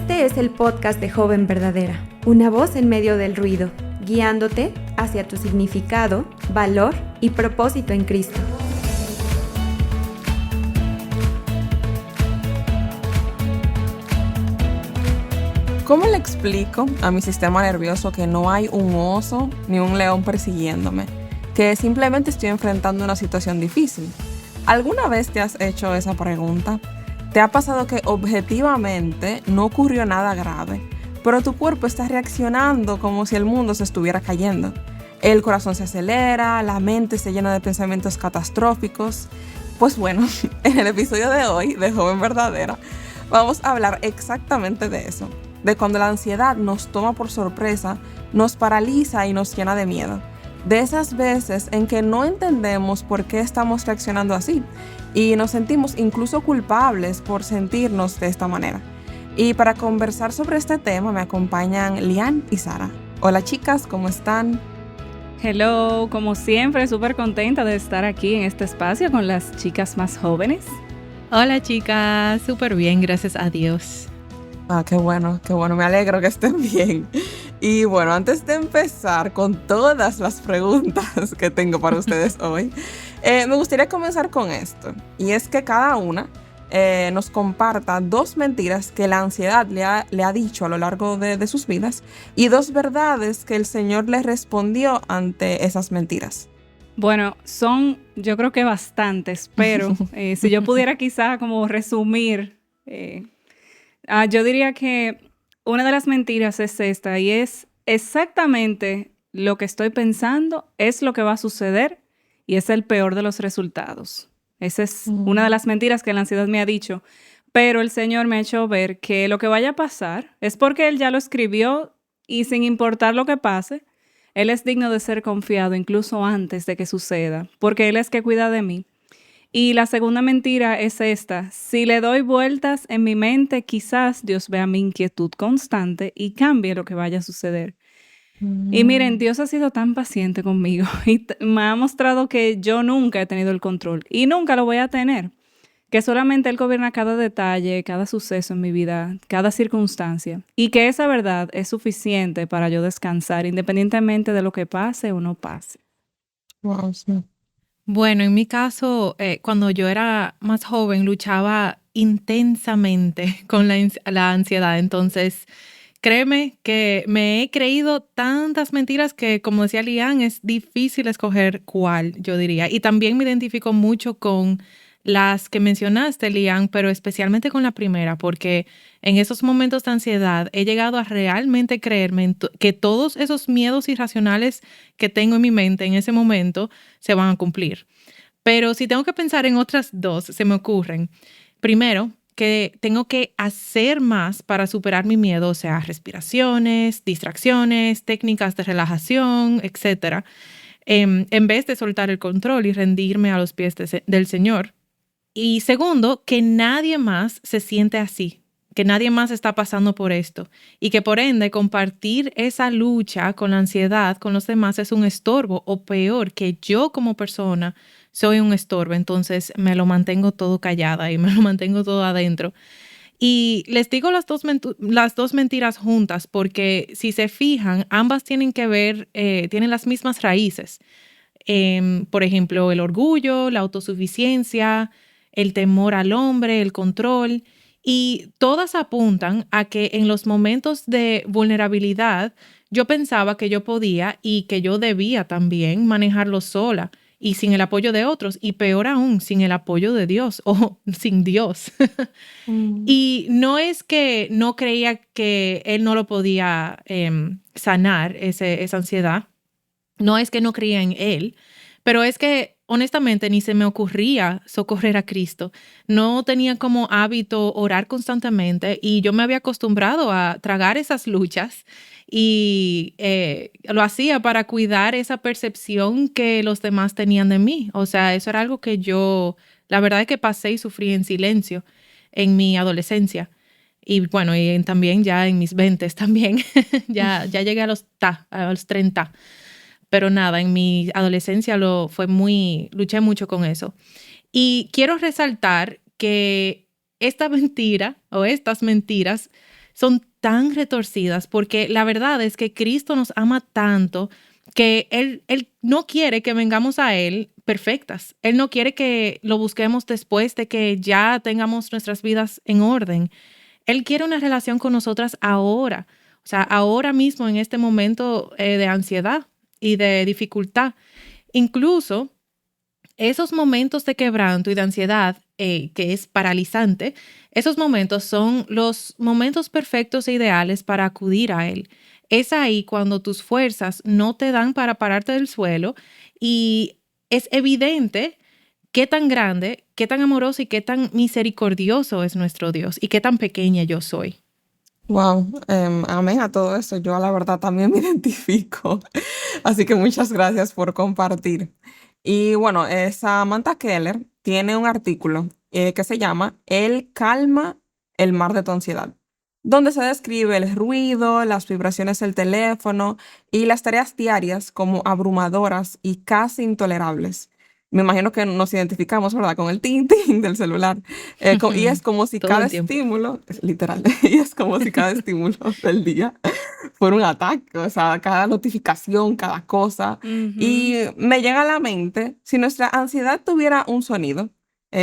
Este es el podcast de Joven Verdadera, una voz en medio del ruido, guiándote hacia tu significado, valor y propósito en Cristo. ¿Cómo le explico a mi sistema nervioso que no hay un oso ni un león persiguiéndome? Que simplemente estoy enfrentando una situación difícil. ¿Alguna vez te has hecho esa pregunta? ¿Te ha pasado que objetivamente no ocurrió nada grave, pero tu cuerpo está reaccionando como si el mundo se estuviera cayendo? El corazón se acelera, la mente se llena de pensamientos catastróficos. Pues bueno, en el episodio de hoy de Joven Verdadera vamos a hablar exactamente de eso. De cuando la ansiedad nos toma por sorpresa, nos paraliza y nos llena de miedo. De esas veces en que no entendemos por qué estamos reaccionando así y nos sentimos incluso culpables por sentirnos de esta manera. Y para conversar sobre este tema me acompañan Lian y Sara. Hola chicas, ¿cómo están? Hello, como siempre, súper contenta de estar aquí en este espacio con las chicas más jóvenes. Hola chicas, súper bien, gracias a Dios. Qué bueno, me alegro que estén bien. Y bueno, antes de empezar con todas las preguntas que tengo para ustedes hoy, me gustaría comenzar con esto. Y es que cada una nos comparta 2 mentiras que la ansiedad le ha dicho a lo largo de sus vidas y 2 verdades que el Señor les respondió ante esas mentiras. Bueno, son yo creo que bastantes, pero si yo pudiera quizá como resumir, yo diría que una de las mentiras es esta y es exactamente lo que estoy pensando, es lo que va a suceder y es el peor de los resultados. Esa es una de las mentiras que la ansiedad me ha dicho, pero el Señor me ha hecho ver que lo que vaya a pasar es porque Él ya lo escribió y sin importar lo que pase, Él es digno de ser confiado incluso antes de que suceda, porque Él es que cuida de mí. Y la segunda mentira es esta: si le doy vueltas en mi mente, quizás Dios vea mi inquietud constante y cambie lo que vaya a suceder. Y miren, Dios ha sido tan paciente conmigo y me ha mostrado que yo nunca he tenido el control y nunca lo voy a tener. Que solamente Él gobierna cada detalle, cada suceso en mi vida, cada circunstancia. Y que esa verdad es suficiente para yo descansar independientemente de lo que pase o no pase. Wow, sí. Bueno, en mi caso, cuando yo era más joven, luchaba intensamente con la ansiedad. Entonces, créeme que me he creído tantas mentiras que, como decía Lian, es difícil escoger cuál, yo diría. Y también me identifico mucho con las que mencionaste, Lian, pero especialmente con la primera, porque en esos momentos de ansiedad he llegado a realmente creerme que todos esos miedos irracionales que tengo en mi mente en ese momento se van a cumplir. Pero si tengo que pensar en otras 2, se me ocurren. Primero, que tengo que hacer más para superar mi miedo, o sea, respiraciones, distracciones, técnicas de relajación, etc. En vez de soltar el control y rendirme a los pies del Señor. Y segundo, que nadie más se siente así, que nadie más está pasando por esto y que por ende compartir esa lucha con la ansiedad con los demás es un estorbo o peor, que yo como persona soy un estorbo. Entonces me lo mantengo todo callada y me lo mantengo todo adentro. Y les digo las dos mentiras juntas porque si se fijan, ambas tienen que ver, tienen las mismas raíces. Por ejemplo, el orgullo, la autosuficiencia, el temor al hombre, el control, y todas apuntan a que en los momentos de vulnerabilidad yo pensaba que yo podía y que yo debía también manejarlo sola y sin el apoyo de otros, y peor aún, sin el apoyo de Dios o sin Dios. Y no es que no creía que Él no lo podía sanar, esa ansiedad. No es que no creía en Él, pero es que honestamente ni se me ocurría socorrer a Cristo. No tenía como hábito orar constantemente y yo me había acostumbrado a tragar esas luchas y lo hacía para cuidar esa percepción que los demás tenían de mí. O sea, eso era algo que yo, la verdad es que pasé y sufrí en silencio en mi adolescencia. Y bueno, y también ya en mis 20s también, ya llegué a los 30. Pero nada, en mi adolescencia luché mucho con eso. Y quiero resaltar que esta mentira o estas mentiras son tan retorcidas porque la verdad es que Cristo nos ama tanto que Él no quiere que vengamos a Él perfectas. Él no quiere que lo busquemos después de que ya tengamos nuestras vidas en orden. Él quiere una relación con nosotras ahora, o sea, ahora mismo en este momento de ansiedad y de dificultad. Incluso esos momentos de quebranto y de ansiedad, que es paralizante, esos momentos son los momentos perfectos e ideales para acudir a Él. Es ahí cuando tus fuerzas no te dan para pararte del suelo y es evidente qué tan grande, qué tan amoroso y qué tan misericordioso es nuestro Dios y qué tan pequeña yo soy. Wow, amén a todo eso. Yo la verdad también me identifico. Así que muchas gracias por compartir. Y bueno, Samantha Keller tiene un artículo que se llama Él calma el mar de tu ansiedad, donde se describe el ruido, las vibraciones del teléfono y las tareas diarias como abrumadoras y casi intolerables. Me imagino que nos identificamos, ¿verdad? Con el tin, tin del celular. Y es como si Todo cada el tiempo. estímulo, literal, y es como si cada estímulo del día fuera un ataque, o sea, cada notificación, cada cosa. Ujú. Y me llega a la mente, si nuestra ansiedad tuviera un sonido,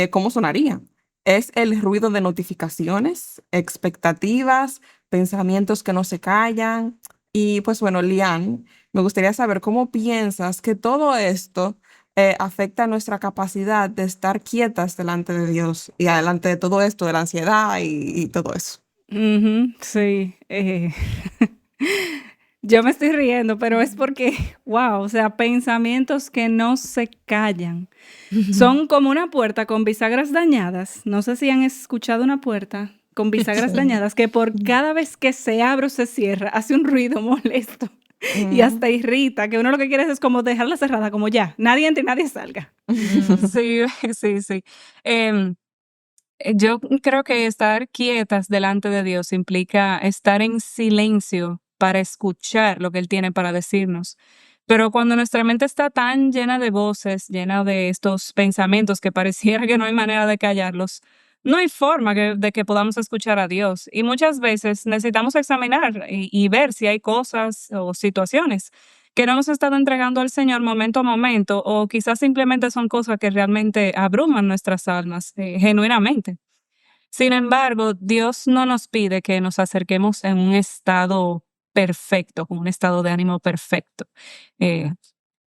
¿cómo sonaría? Es el ruido de notificaciones, expectativas, pensamientos que no se callan. Y pues bueno, Lian, me gustaría saber cómo piensas que todo esto afecta nuestra capacidad de estar quietas delante de Dios y delante de todo esto, de la ansiedad y todo eso. Ujú, sí. Yo me estoy riendo, pero es porque, wow, o sea, pensamientos que no se callan. Son como una puerta con bisagras dañadas. No sé si han escuchado una puerta con bisagras Sí. dañadas que por cada vez que se abre o se cierra hace un ruido molesto y Ujú. hasta irrita, que uno lo que quiere es como dejarla cerrada, como ya, nadie entre y nadie salga. Mm, Sí, sí, sí. Em, yo creo que estar quietas delante de Dios implica estar en silencio para escuchar lo que Él tiene para decirnos. Pero cuando nuestra mente está tan llena de voces, llena de estos pensamientos que pareciera que no hay manera de callarlos, no hay forma de que podamos escuchar a Dios. Y muchas veces necesitamos examinar y ver si hay cosas o situaciones que no hemos estado entregando al Señor momento a momento, o quizás simplemente son cosas que realmente abruman nuestras almas, genuinamente. Sin embargo, Dios no nos pide que nos acerquemos en un estado perfecto, con un estado de ánimo perfecto. Eh,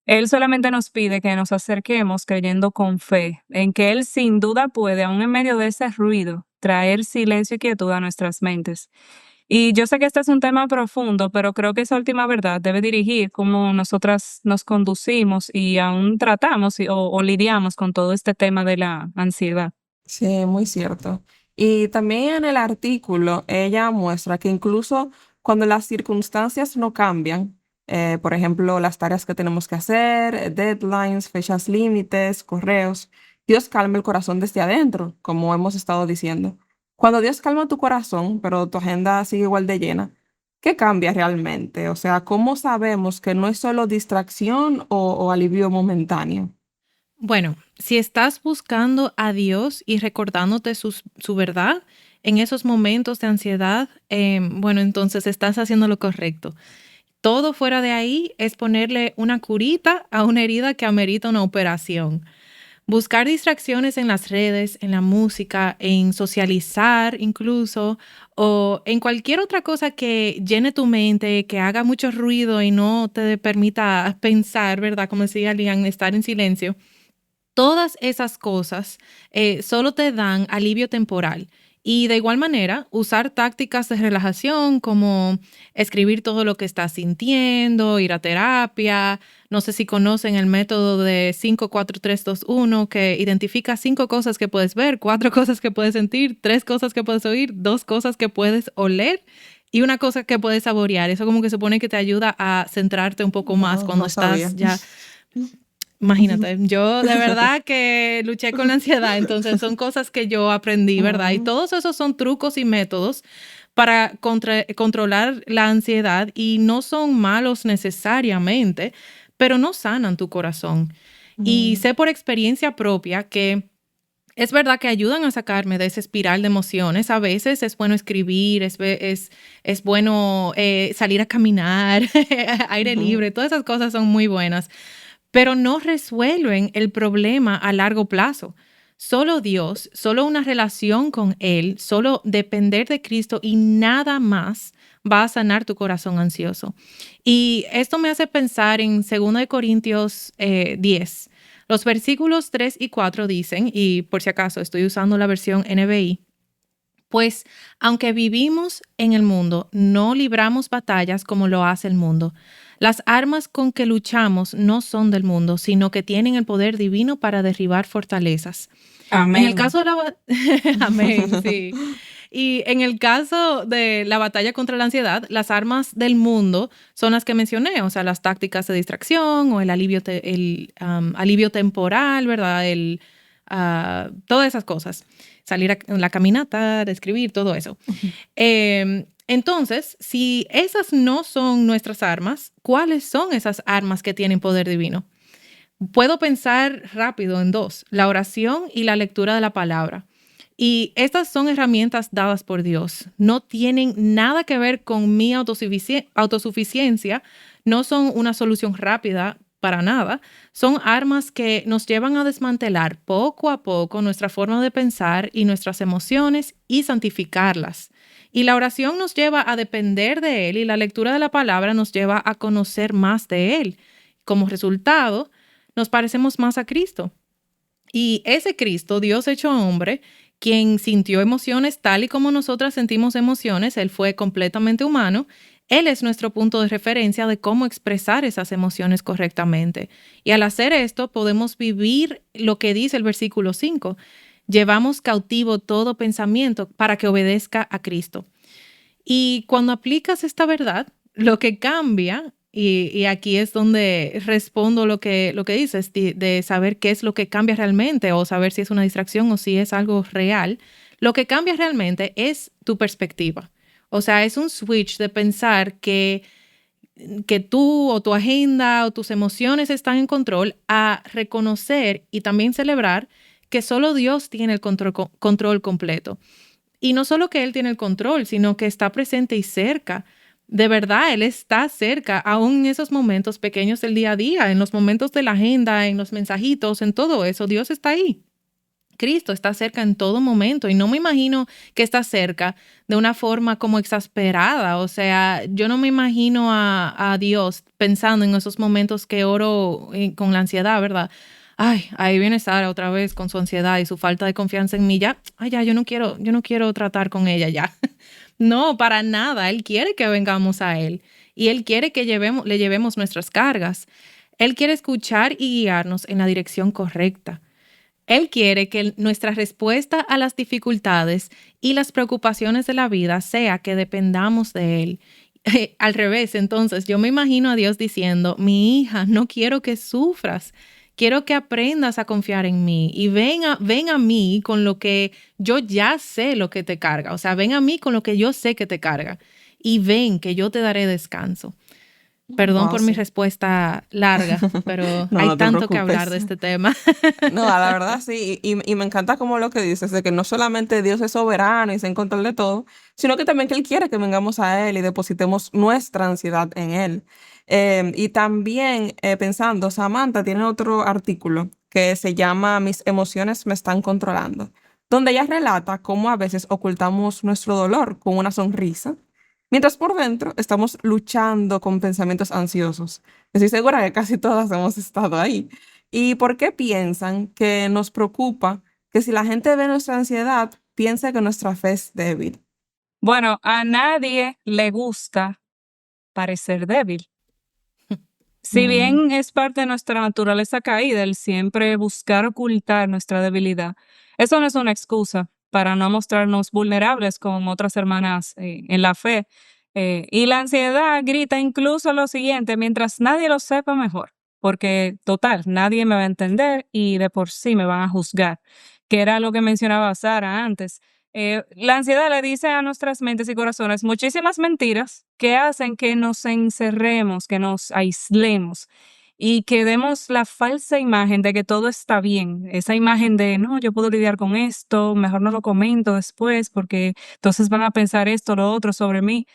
Él solamente nos pide que nos acerquemos creyendo con fe en que Él sin duda puede, aun en medio de ese ruido, traer silencio y quietud a nuestras mentes. Y yo sé que este es un tema profundo, pero creo que esa última verdad debe dirigir cómo nosotras nos conducimos y aún tratamos o lidiamos con todo este tema de la ansiedad. Sí, muy cierto. Y también en el artículo ella muestra que incluso cuando las circunstancias no cambian, por ejemplo, las tareas que tenemos que hacer, deadlines, fechas límites, correos, Dios calma el corazón desde adentro, como hemos estado diciendo. Cuando Dios calma tu corazón, pero tu agenda sigue igual de llena, ¿qué cambia realmente? O sea, ¿cómo sabemos que no es solo distracción o alivio momentáneo? Bueno, si estás buscando a Dios y recordándote su verdad en esos momentos de ansiedad, bueno, entonces estás haciendo lo correcto. Todo fuera de ahí es ponerle una curita a una herida que amerita una operación. Buscar distracciones en las redes, en la música, en socializar incluso, o en cualquier otra cosa que llene tu mente, que haga mucho ruido y no te permita pensar, ¿verdad? Como decía Lian, estar en silencio. Todas esas cosas solo te dan alivio temporal. Y de igual manera, usar tácticas de relajación como escribir todo lo que estás sintiendo, ir a terapia. No sé si conocen el método de 5-4-3-2-1, que identifica 5 cosas que puedes ver, 4 cosas que puedes sentir, 3 cosas que puedes oír, 2 cosas que puedes oler y una cosa que puedes saborear. Eso como que supone que te ayuda a centrarte un poco más No, cuando no sabía. estás ya. Imagínate, yo de verdad que luché con la ansiedad, entonces son cosas que yo aprendí, ¿verdad? Y Ujú. todos esos son trucos y métodos para controlar la ansiedad y no son malos necesariamente, pero no sanan tu corazón. Y Mm. sé por experiencia propia que Es verdad que ayudan a sacarme de esa espiral de emociones. A veces es bueno escribir, es bueno salir a caminar, aire Ujú. libre, todas esas cosas son muy buenas, pero no resuelven el problema a largo plazo. Solo Dios, solo una relación con Él, solo depender de Cristo y nada más va a sanar tu corazón ansioso. Y esto me hace pensar en 2 Corintios 10. Los versículos 3 y 4 dicen, y por si acaso estoy usando la versión NBI, pues aunque vivimos en el mundo, no libramos batallas como lo hace el mundo. Las armas con que luchamos no son del mundo, sino que tienen el poder divino para derribar fortalezas. En el Amén. caso de Amén, sí. Y en el caso de la batalla contra la ansiedad, las armas del mundo son las que mencioné, o sea, las tácticas de distracción o el alivio temporal, ¿verdad? Todas esas cosas. Salir a la caminata, escribir, todo eso. Entonces, si esas no son nuestras armas, ¿cuáles son esas armas que tienen poder divino? Puedo pensar rápido en dos, la oración y la lectura de la palabra. Y estas son herramientas dadas por Dios. No tienen nada que ver con mi autosuficiencia, no son una solución rápida para nada. Son armas que nos llevan a desmantelar poco a poco nuestra forma de pensar y nuestras emociones y santificarlas. Y la oración nos lleva a depender de Él y la lectura de la palabra nos lleva a conocer más de Él. Como resultado, nos parecemos más a Cristo. Y ese Cristo, Dios hecho hombre, quien sintió emociones tal y como nosotras sentimos emociones, Él fue completamente humano, Él es nuestro punto de referencia de cómo expresar esas emociones correctamente. Y al hacer esto, podemos vivir lo que dice el versículo 5. Llevamos cautivo todo pensamiento para que obedezca a Cristo. Y cuando aplicas esta verdad, lo que cambia, y aquí es donde respondo lo que dices, de saber qué es lo que cambia realmente o saber si es una distracción o si es algo real, lo que cambia realmente es tu perspectiva. O sea, es un switch de pensar que tú o tu agenda o tus emociones están en control a reconocer y también celebrar que solo Dios tiene el control completo. Y no solo que Él tiene el control, sino que está presente y cerca. De verdad, Él está cerca, aún en esos momentos pequeños del día a día, en los momentos de la agenda, en los mensajitos, en todo eso. Dios está ahí. Cristo está cerca en todo momento y no me imagino que está cerca de una forma como exasperada. O sea, yo no me imagino a Dios pensando en esos momentos que oro con la ansiedad, ¿verdad? Ay, ahí viene Sara otra vez con su ansiedad y su falta de confianza en mí. Ya, ay, ya, yo no quiero tratar con ella ya. No, para nada. Él quiere que vengamos a Él y Él quiere que le llevemos nuestras cargas. Él quiere escuchar y guiarnos en la dirección correcta. Él quiere que nuestra respuesta a las dificultades y las preocupaciones de la vida sea que dependamos de Él. Al revés, entonces yo me imagino a Dios diciendo, mi hija, no quiero que sufras, quiero que aprendas a confiar en mí y ven a mí con lo que yo ya sé lo que te carga, o sea, ven a mí con lo que yo sé que te carga y ven que yo te daré descanso. Perdón Wow, por mi sí. respuesta larga, pero No, hay no te tanto que hablar preocupes. de este tema. No, la verdad sí, y me encanta como lo que dices, de que no solamente Dios es soberano y está en control de todo, sino que también que Él quiere que vengamos a Él y depositemos nuestra ansiedad en Él. Y también pensando, Samantha tiene otro artículo que se llama Mis emociones me están controlando, donde ella relata cómo a veces ocultamos nuestro dolor con una sonrisa, mientras por dentro estamos luchando con pensamientos ansiosos. Estoy segura que casi todas hemos estado ahí. ¿Y por qué piensan que nos preocupa que si la gente ve nuestra ansiedad, piensa que nuestra fe es débil? Bueno, a nadie le gusta parecer débil. Si Mm, bien es parte de nuestra naturaleza caída el siempre buscar ocultar nuestra debilidad, eso no es una excusa para no mostrarnos vulnerables con otras hermanas en la fe. Y la ansiedad grita incluso lo siguiente, mientras nadie lo sepa mejor, porque total, nadie me va a entender y de por sí me van a juzgar, que era lo que mencionaba Sara antes. La ansiedad le dice a nuestras mentes y corazones muchísimas mentiras que hacen que nos encerremos, que nos aislemos. y que demos la falsa imagen de que todo está bien. Esa imagen de, no, yo puedo lidiar con esto, mejor no lo comento después porque entonces van a pensar esto, lo otro sobre mí.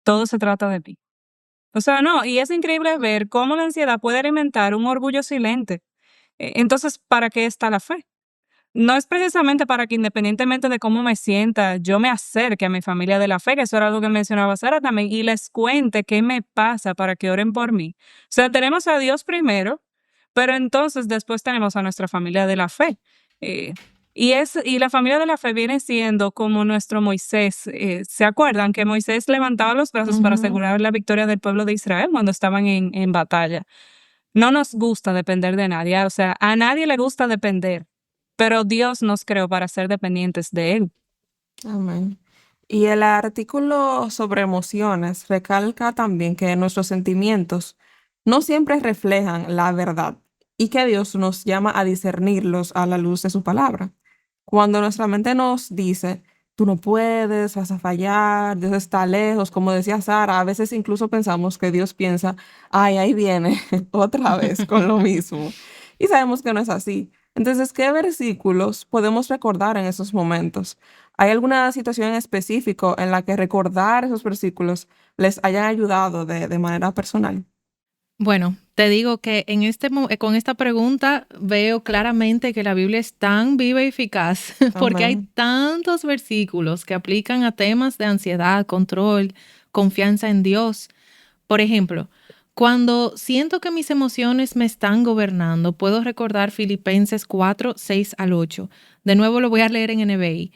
Todo se trata de mí. O sea, no, y es increíble ver cómo la ansiedad puede alimentar un orgullo silente. Entonces, ¿para qué está la fe? No es precisamente para que independientemente de cómo me sienta, yo me acerque a mi familia de la fe, que eso era algo que mencionaba Sara también, y les cuente qué me pasa para que oren por mí. O sea, tenemos a Dios primero, pero entonces después tenemos a nuestra familia de la fe. Eh, y la familia de la fe viene siendo como nuestro Moisés. ¿Se acuerdan que Moisés levantaba los brazos para Ujú. asegurar la victoria del pueblo de Israel cuando estaban en batalla? No nos gusta depender de nadie, o sea, a nadie le gusta depender, pero Dios nos creó para ser dependientes de Él. Amén. Y el artículo sobre emociones recalca también que nuestros sentimientos no siempre reflejan la verdad y que Dios nos llama a discernirlos a la luz de su palabra. Cuando nuestra mente nos dice, tú no puedes, vas a fallar, Dios está lejos, como decía Sara, a veces incluso pensamos que Dios piensa, ay, ahí viene otra vez con lo mismo. Y sabemos que no es así. Entonces, ¿qué versículos podemos recordar en esos momentos? ¿Hay alguna situación en específico en la que recordar esos versículos les hayan ayudado de manera personal? Bueno, te digo que con esta pregunta veo claramente que la Biblia es tan viva y eficaz porque hay Amén. tantos versículos que aplican a temas de ansiedad, control, confianza en Dios. Por ejemplo, cuando siento que mis emociones me están gobernando, puedo recordar Filipenses 4, 6 al 8. De nuevo lo voy a leer en NBI.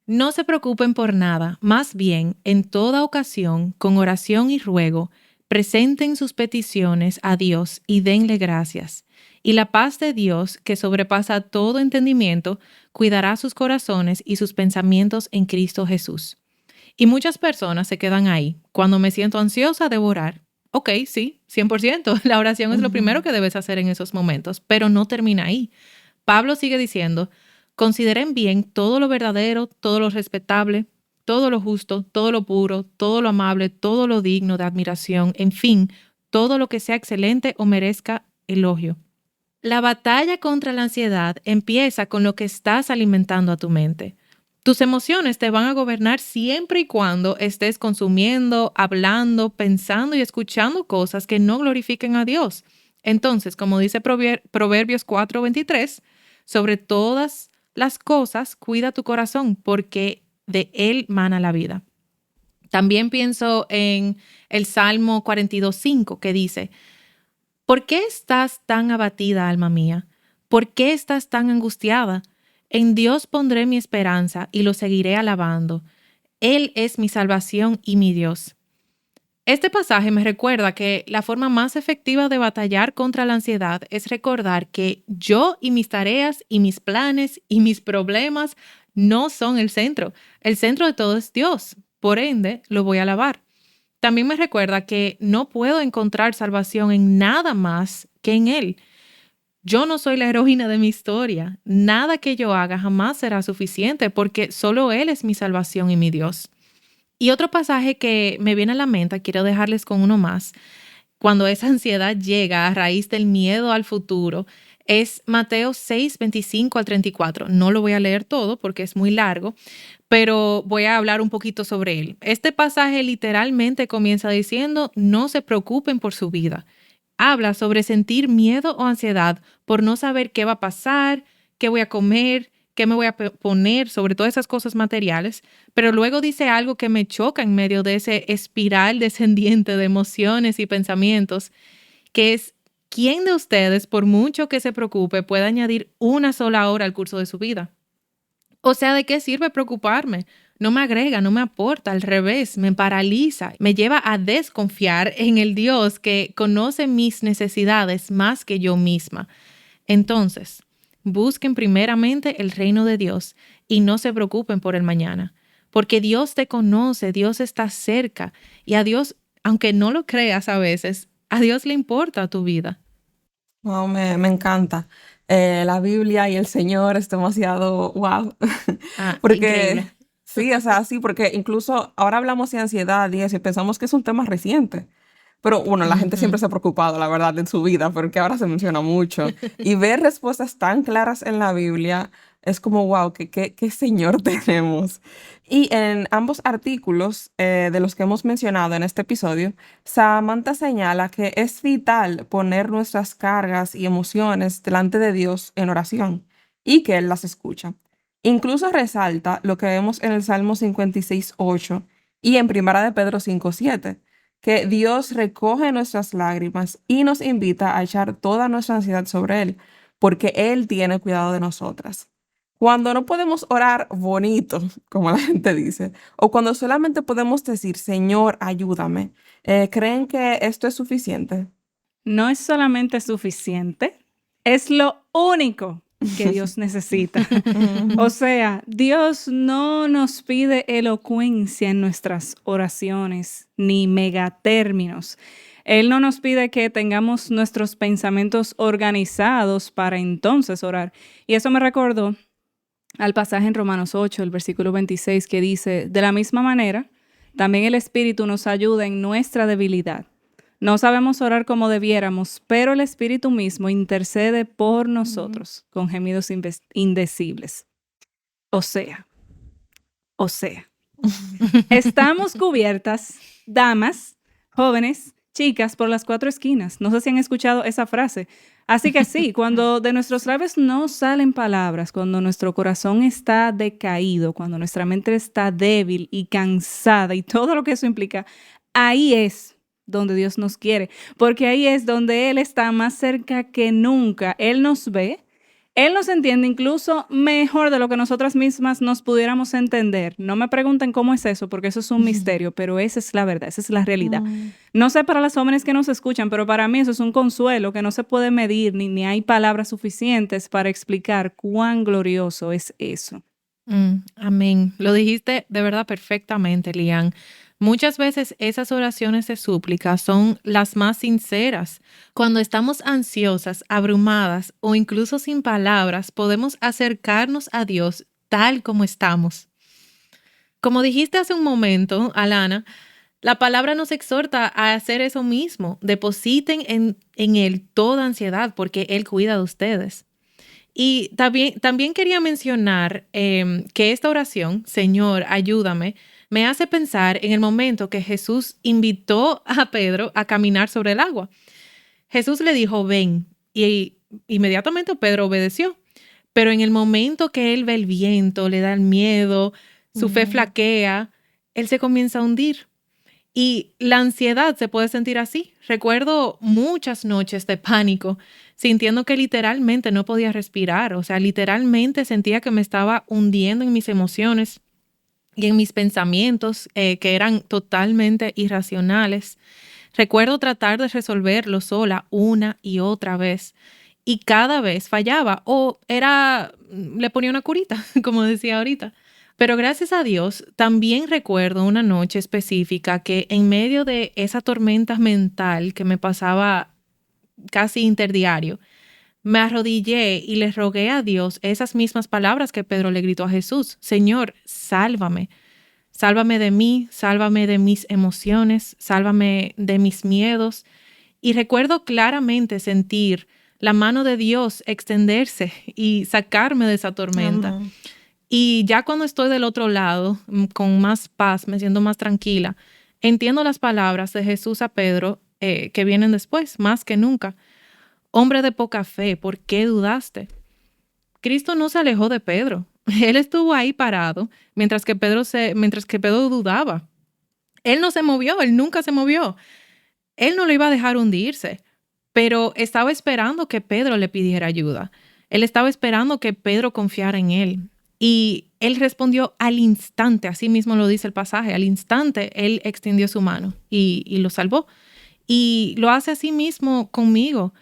No se preocupen por nada, más bien, en toda ocasión, con oración y ruego, presenten sus peticiones a Dios y denle gracias. Y la paz de Dios, que sobrepasa todo entendimiento, cuidará sus corazones y sus pensamientos en Cristo Jesús. Y muchas personas se quedan ahí. Cuando me siento ansiosa, debo orar. Ok, sí, 100%. La oración es lo primero Ujú. que debes hacer en esos momentos, pero no termina ahí. Pablo sigue diciendo, consideren bien todo lo verdadero, todo lo respetable, todo lo justo, todo lo puro, todo lo amable, todo lo digno de admiración, en fin, todo lo que sea excelente o merezca elogio. La batalla contra la ansiedad empieza con lo que estás alimentando a tu mente. Tus emociones te van a gobernar siempre y cuando estés consumiendo, hablando, pensando y escuchando cosas que no glorifiquen a Dios. Entonces, como dice Proverbios 4:23, sobre todas las cosas cuida tu corazón porque de él mana la vida. También pienso en el Salmo 42:5 que dice, ¿por qué estás tan abatida, alma mía? ¿Por qué estás tan angustiada? En Dios pondré mi esperanza y lo seguiré alabando. Él es mi salvación y mi Dios. Este pasaje me recuerda que la forma más efectiva de batallar contra la ansiedad es recordar que yo y mis tareas y mis planes y mis problemas no son el centro. El centro de todo es Dios. Por ende, lo voy a alabar. También me recuerda que no puedo encontrar salvación en nada más que en Él. Yo no soy la heroína de mi historia. Nada que yo haga jamás será suficiente porque solo Él es mi salvación y mi Dios. Y otro pasaje que me viene a la mente, quiero dejarles con uno más, cuando esa ansiedad llega a raíz del miedo al futuro, es Mateo 6, 25 al 34. No lo voy a leer todo porque es muy largo, pero voy a hablar un poquito sobre él. Este pasaje literalmente comienza diciendo, no se preocupen por su vida. Habla sobre sentir miedo o ansiedad por no saber qué va a pasar, qué voy a comer, qué me voy a poner, sobre todas esas cosas materiales, pero luego dice algo que me choca en medio de ese espiral descendiente de emociones y pensamientos, que es, ¿quién de ustedes, por mucho que se preocupe, puede añadir una sola hora al curso de su vida? O sea, ¿de qué sirve preocuparme? No me agrega, no me aporta, al revés, me paraliza, me lleva a desconfiar en el Dios que conoce mis necesidades más que yo misma. Entonces, busquen primeramente el reino de Dios y no se preocupen por el mañana, porque Dios te conoce, Dios está cerca y a Dios, aunque no lo creas a veces, a Dios le importa tu vida. Wow, me encanta. La Biblia y el Señor es demasiado wow. Ah, Porque increíble. sí, o sea, sí, porque incluso ahora hablamos de ansiedad y eso, y pensamos que es un tema reciente. Pero bueno, la gente siempre se ha preocupado, la verdad, en su vida, porque ahora se menciona mucho. Y ver respuestas tan claras en la Biblia es como, wow, qué Señor tenemos. Y en ambos artículos de los que hemos mencionado en este episodio, Samantha señala que es vital poner nuestras cargas y emociones delante de Dios en oración y que Él las escucha. Incluso resalta lo que vemos en el Salmo 56:8 y en Primera de Pedro 5:7, que Dios recoge nuestras lágrimas y nos invita a echar toda nuestra ansiedad sobre Él, porque Él tiene cuidado de nosotras. Cuando no podemos orar bonito, como la gente dice, o cuando solamente podemos decir, Señor, ayúdame, ¿creen que esto es suficiente? No es solamente suficiente, es lo único que Dios necesita. O sea, Dios no nos pide elocuencia en nuestras oraciones, ni megatérminos. Él no nos pide que tengamos nuestros pensamientos organizados para entonces orar. Y eso me recordó al pasaje en Romanos 8, el versículo 26, que dice, de la misma manera, también el Espíritu nos ayuda en nuestra debilidad. No sabemos orar como debiéramos, pero el Espíritu mismo intercede por nosotros con gemidos indecibles. O sea, estamos cubiertas, damas, jóvenes, chicas, por las 4 esquinas. No sé si han escuchado esa frase. Así que sí, cuando de nuestros labios no salen palabras, cuando nuestro corazón está decaído, cuando nuestra mente está débil y cansada y todo lo que eso implica, ahí es donde Dios nos quiere, porque ahí es donde Él está más cerca que nunca. Él nos ve, Él nos entiende incluso mejor de lo que nosotras mismas nos pudiéramos entender. No me pregunten cómo es eso, porque eso es un misterio, pero esa es la verdad, esa es la realidad. No sé para las jóvenes que nos escuchan, pero para mí eso es un consuelo que no se puede medir, ni hay palabras suficientes para explicar cuán glorioso es eso. Amén. Lo dijiste de verdad perfectamente, Lian. Muchas veces esas oraciones de súplica son las más sinceras. Cuando estamos ansiosas, abrumadas o incluso sin palabras, podemos acercarnos a Dios tal como estamos. Como dijiste hace un momento, Alana, la palabra nos exhorta a hacer eso mismo. Depositen en Él toda ansiedad porque Él cuida de ustedes. Y también quería mencionar que esta oración, Señor, ayúdame, me hace pensar en el momento que Jesús invitó a Pedro a caminar sobre el agua. Jesús le dijo, ven, y inmediatamente Pedro obedeció. Pero en el momento que él ve el viento, le da el miedo, su fe flaquea, él se comienza a hundir. Y la ansiedad se puede sentir así. Recuerdo muchas noches de pánico, sintiendo que literalmente no podía respirar. O sea, literalmente sentía que me estaba hundiendo en mis emociones y en mis pensamientos que eran totalmente irracionales. Recuerdo tratar de resolverlo sola una y otra vez y cada vez fallaba o le ponía una curita, como decía ahorita. Pero gracias a Dios, también recuerdo una noche específica que en medio de esa tormenta mental que me pasaba casi interdiario, me arrodillé y le rogué a Dios esas mismas palabras que Pedro le gritó a Jesús. Señor, sálvame. Sálvame de mí, sálvame de mis emociones, sálvame de mis miedos. Y recuerdo claramente sentir la mano de Dios extenderse y sacarme de esa tormenta. Y ya cuando estoy del otro lado, con más paz, me siento más tranquila, entiendo las palabras de Jesús a Pedro que vienen después, más que nunca. Hombre de poca fe, ¿por qué dudaste? Cristo no se alejó de Pedro. Él estuvo ahí parado mientras que Pedro dudaba. Él no se movió, él nunca se movió. Él no lo iba a dejar hundirse, pero estaba esperando que Pedro le pidiera ayuda. Él estaba esperando que Pedro confiara en él. Y él respondió al instante, así mismo lo dice el pasaje, al instante él extendió su mano y lo salvó. Y lo hace así mismo conmigo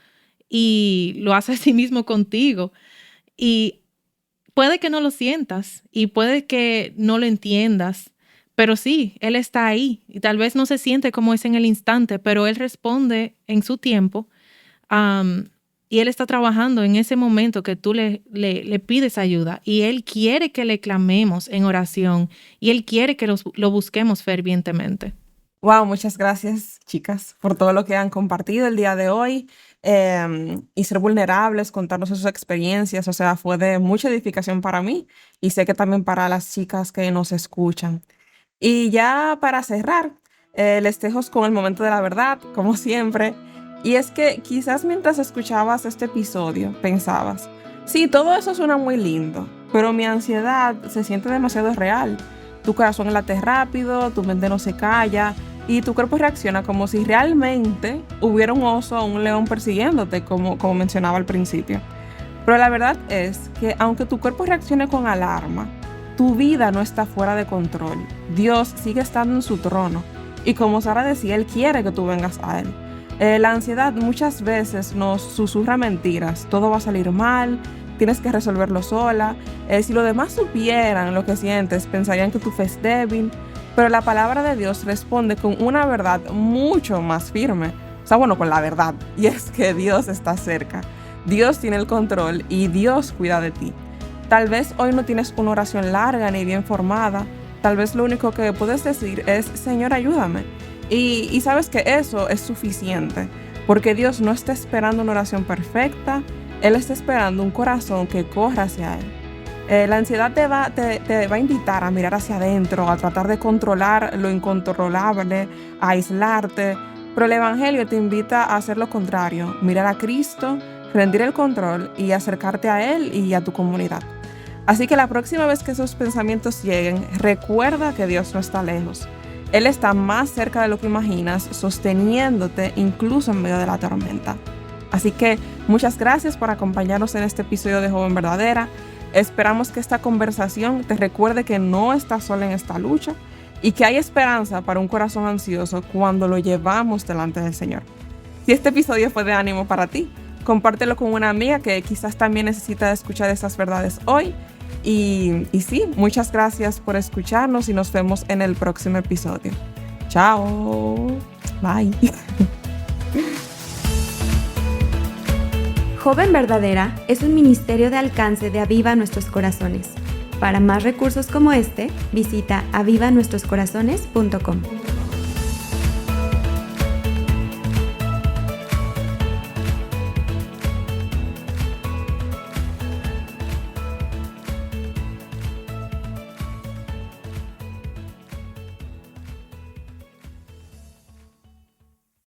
y lo hace así mismo contigo. Y puede que no lo sientas y puede que no lo entiendas, pero sí, Él está ahí y tal vez no se siente como es en el instante, pero Él responde en su tiempo y Él está trabajando en ese momento que tú le pides ayuda y Él quiere que le clamemos en oración y Él quiere que lo busquemos fervientemente. Wow, muchas gracias, chicas, por todo lo que han compartido el día de hoy y ser vulnerables, contarnos sus experiencias. O sea, fue de mucha edificación para mí y sé que también para las chicas que nos escuchan. Y ya para cerrar, les dejo con el momento de la verdad, como siempre. Y es que quizás mientras escuchabas este episodio pensabas, sí, todo eso suena muy lindo, pero mi ansiedad se siente demasiado real. Tu corazón late rápido, tu mente no se calla y tu cuerpo reacciona como si realmente hubiera un oso o un león persiguiéndote, como mencionaba al principio. Pero la verdad es que aunque tu cuerpo reaccione con alarma, tu vida no está fuera de control. Dios sigue estando en su trono. Y como Sara decía, Él quiere que tú vengas a Él. La ansiedad muchas veces nos susurra mentiras. Todo va a salir mal, tienes que resolverlo sola. Si los demás supieran lo que sientes, pensarían que tu fe es débil. Pero la palabra de Dios responde con una verdad mucho más firme. O sea, bueno, con la verdad. Y es que Dios está cerca. Dios tiene el control y Dios cuida de ti. Tal vez hoy no tienes una oración larga ni bien formada. Tal vez lo único que puedes decir es, Señor, ayúdame. Y sabes que eso es suficiente, porque Dios no está esperando una oración perfecta, Él está esperando un corazón que corra hacia Él. La ansiedad te va a invitar a mirar hacia adentro, a tratar de controlar lo incontrolable, a aislarte, pero el Evangelio te invita a hacer lo contrario, mirar a Cristo, rendir el control y acercarte a Él y a tu comunidad. Así que la próxima vez que esos pensamientos lleguen, recuerda que Dios no está lejos. Él está más cerca de lo que imaginas, sosteniéndote incluso en medio de la tormenta. Así que muchas gracias por acompañarnos en este episodio de Joven Verdadera. Esperamos que esta conversación te recuerde que no estás sola en esta lucha y que hay esperanza para un corazón ansioso cuando lo llevamos delante del Señor. Si este episodio fue de ánimo para ti, compártelo con una amiga que quizás también necesita escuchar esas verdades hoy. Y sí, muchas gracias por escucharnos y nos vemos en el próximo episodio. Chao. Bye. Joven Verdadera es un ministerio de alcance de Aviva Nuestros Corazones. Para más recursos como este, visita avivanuestroscorazones.com.